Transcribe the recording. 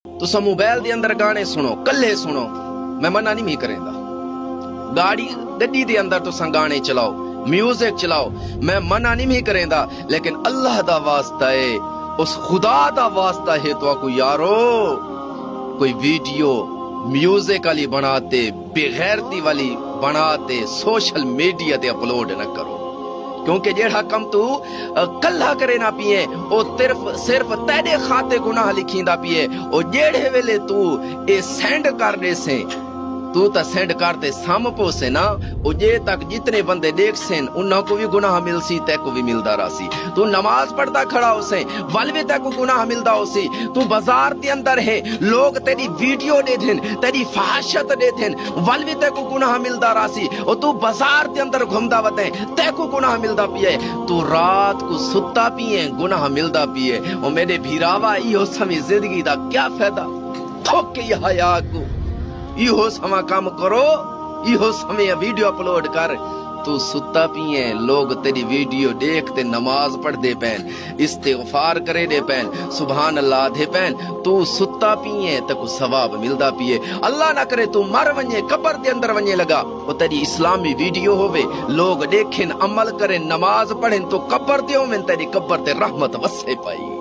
तुसा मोबाइल दे अंदर गाने सुनो, कल्ले सुनो, मैं मना नहीं करेंदा। गाड़ी गड्डी दे अंदर तुसा गाने चलाओ, म्यूजिक चलाओ, मैं मना नहीं करेंदा, लेकिन अल्लाह दा वास्ता है, उस खुदा दा वास्ता है तो को यारो कोई वीडियो म्यूजिक वाली बनाते, बेगैरती वाली बनाते सोशल मीडिया ते अपलोड न करो, क्योंकि जेड़ा कम तू कल्ला करे ना पिए ओ सिर्फ तेरे खाते गुनाह लिखींदा पिए। ओ जेड़े वेले तू ए सेंड कर दे से, तू तो सेंड करते सम पोसे ना, ओ जे तक जितने बंदे देख सेन उन्हों को भी गुनाह मिल सी, तै को भी मिलदा रासी। तू नमाज पढ़ता खड़ा हो से, वल भी तै को गुनाह मिलदा हो सी। तू बाजार के अंदर है, लोग तेरी वीडियो दे देन, तेरी फहाशत दे देन, वल भी तै को गुनाह मिलदा रासी। और तू बाजार के अंदर घूमदा वते, तै को गुनाह मिलदा पिए। तू रात को सुत्ता पिए, गुनाह मिलदा पिए। ओ मेरे भीरावा, इहो समय जिंदगी दा क्या फायदा? थोके हया को इहो समा काम करो, इहो समय वीडियो अपलोड कर। तू सुत्ता पिए, लोग तेरी वीडियो देखते नमाज पढ़ दे पैन, इस्तिगफार करे दे पैन, सुभान अल्लाह दे पैन। तू सुत्ता पिए तक सवाब मिलदा पिए। अल्लाह ना करे तू मर वने, कब्र दे अंदर वने लगा, वो तेरी इस्लामी वीडियो होवे, लोग देखें, अमल करें, नमाज पढ़ें, तो कब्र दे होवें, तेरी कब्र ते रहमत वसे पाई।